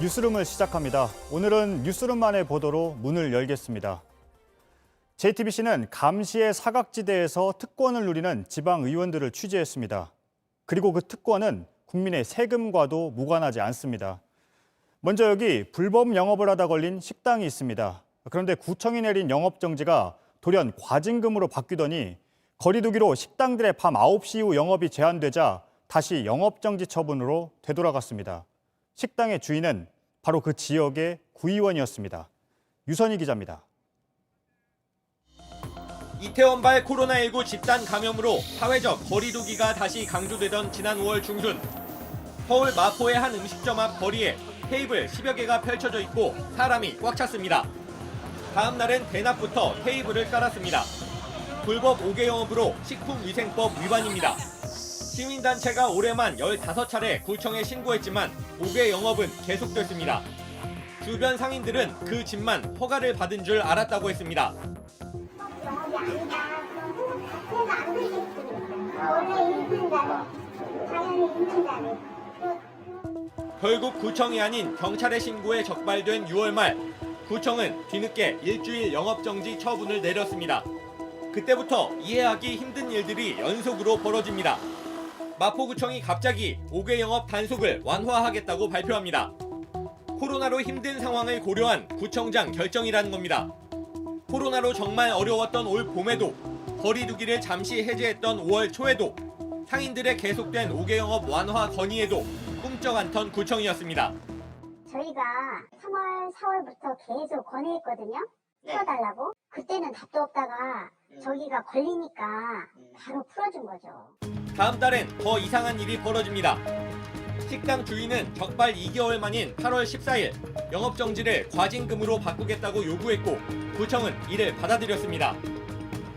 뉴스룸을 시작합니다. 오늘은 뉴스룸만의 보도로 문을 열겠습니다. JTBC는 감시의 사각지대에서 특권을 누리는 지방 의원들을 취재했습니다. 그리고 그 특권은 국민의 세금과도 무관하지 않습니다. 먼저 여기 불법 영업을 하다 걸린 식당이 있습니다. 그런데 구청이 내린 영업정지가 돌연 과징금으로 바뀌더니 거리두기로 식당들의 밤 9시 이후 영업이 제한되자 다시 영업정지 처분으로 되돌아갔습니다. 식당의 주인은 바로 그 지역의 구의원이었습니다. 유선희 기자입니다. 이태원발 코로나19 집단 감염으로 사회적 거리두기가 다시 강조되던 지난 5월 중순, 서울 마포의 한 음식점 앞 거리에 테이블 10여 개가 펼쳐져 있고 사람이 꽉 찼습니다. 다음 날은 대낮부터 테이블을 깔았습니다. 불법 5개 영업으로 식품위생법 위반입니다. 시민단체가 올해만 15차례 구청에 신고했지만 5개 영업은 계속됐습니다. 주변 상인들은 그 집만 허가를 받은 줄 알았다고 했습니다. 영업이 아니다. 그래서 안 그러겠습니다. 원래 인근다네. 당연히 인근다네. 결국 구청이 아닌 경찰의 신고에 적발된 6월 말, 구청은 뒤늦게 일주일 영업정지 처분을 내렸습니다. 그때부터 이해하기 힘든 일들이 연속으로 벌어집니다. 마포구청이 갑자기 5개 영업 단속을 완화하겠다고 발표합니다. 코로나로 힘든 상황을 고려한 구청장 결정이라는 겁니다. 코로나로 정말 어려웠던 올 봄에도, 거리두기를 잠시 해제했던 5월 초에도, 상인들의 계속된 5개 영업 완화 건의에도 꿈쩍 않던 구청이었습니다. 저희가 3월, 4월부터 계속 권유했거든요. 풀어달라고. 그때는 답도 없다가 저기가 걸리니까 바로 풀어준 거죠. 다음 달엔 더 이상한 일이 벌어집니다. 식당 주인은 적발 2개월 만인 8월 14일 영업정지를 과징금으로 바꾸겠다고 요구했고 구청은 이를 받아들였습니다.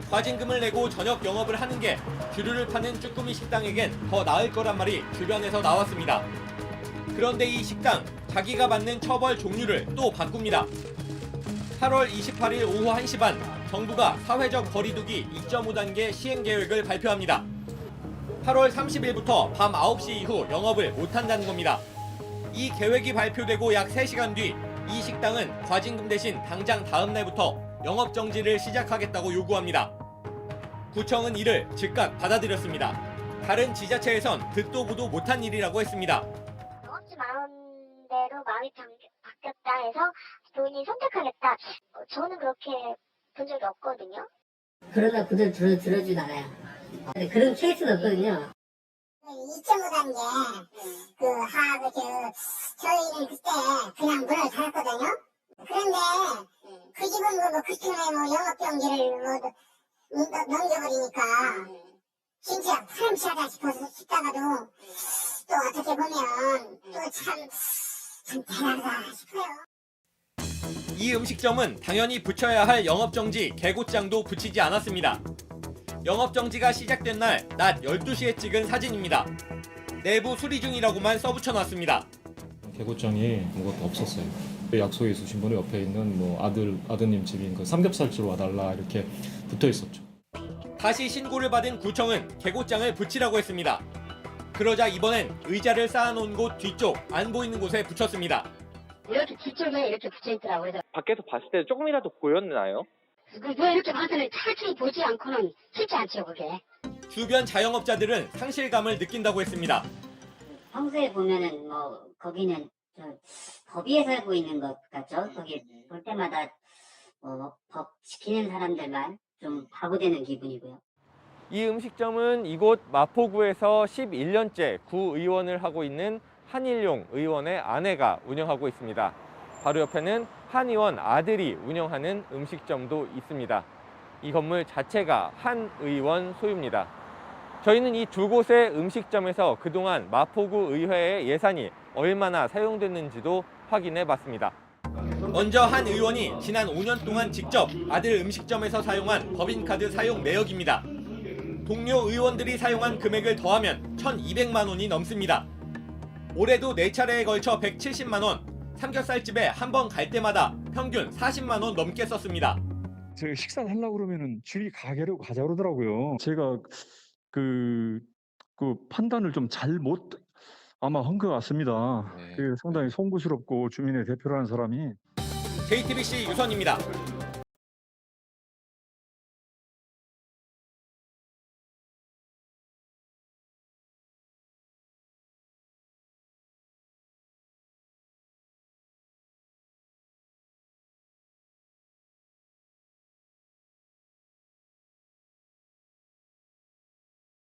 과징금을 내고 저녁 영업을 하는 게 주류를 파는 쭈꾸미 식당에겐 더 나을 거란 말이 주변에서 나왔습니다. 그런데 이 식당, 자기가 받는 처벌 종류를 또 바꿉니다. 8월 28일 오후 1시 반, 정부가 사회적 거리두기 2.5단계 시행 계획을 발표합니다. 8월 30일부터 밤 9시 이후 영업을 못한다는 겁니다. 이 계획이 발표되고 약 3시간 뒤 이 식당은 과징금 대신 당장 다음 날부터 영업정지를 시작하겠다고 요구합니다. 구청은 이를 즉각 받아들였습니다. 다른 지자체에선 듣도 보도 못한 일이라고 했습니다. 영업주 마음대로 마음이 바뀌었다 해서 본인이 선택하겠다. 저는 그렇게 본 적이 없거든요. 그러다 그들 들어주진 않아요. 근데 그런 케이스는 없거든요. 2.5단계 저희는 그때 그냥 문을 닫았거든요. 그런데 그 집은 그 틈에 영업정지를 넘겨버리니까 진짜 사람치하다 싶다가도 또 어떻게 보면 또 참 대단하다 싶어요. 이 음식점은 당연히 붙여야 할 영업정지 개고장도 붙이지 않았습니다. 영업정지가 시작된 날 낮 12시에 찍은 사진입니다. 내부 수리 중이라고만 써붙여놨습니다. 개고장이 뭐것도 없었어요. 약속해 주신 분의 옆에 있는 아드님 집인 그 삼겹살집 와달라 이렇게 붙어 있었죠. 다시 신고를 받은 구청은 개고장을 붙이라고 했습니다. 그러자 이번엔 의자를 쌓아놓은 곳 뒤쪽 안 보이는 곳에 붙였습니다. 이렇게 뒤쪽에 이렇게 붙여있더라고요. 그래서 밖에서 봤을 때 조금이라도 보였나요? 왜 이렇게 봐서는 차라리 보지 않고는 쉽지 않죠, 그게. 주변 자영업자들은 상실감을 느낀다고 했습니다. 평소에 보면은 거기는 법위에 살고 있는 것 같죠. 거기 볼 때마다 법 지키는 사람들만 좀 바보 되는 기분이고요. 이 음식점은 이곳 마포구에서 11년째 구의원을 하고 있는 한일용 의원의 아내가 운영하고 있습니다. 바로 옆에는 한 의원 아들이 운영하는 음식점도 있습니다. 이 건물 자체가 한 의원 소유입니다. 저희는 이 두 곳의 음식점에서 그동안 마포구 의회의 예산이 얼마나 사용됐는지도 확인해 봤습니다. 먼저 한 의원이 지난 5년 동안 직접 아들 음식점에서 사용한 법인카드 사용 내역입니다. 동료 의원들이 사용한 금액을 더하면 1,200만 원이 넘습니다. 올해도 4차례에 걸쳐 170만 원, 삼겹살집에 한 번 갈 때마다 평균 40만 원 넘게 썼습니다. 제가 식사를 하려고 그러면은 줄이 가게로 가자 그러더라고요. 제가 그 판단을 좀 아마 한 것 같습니다. 네. 그 상당히 송구스럽고 주민의 대표라는 사람이 JTBC 유선입니다.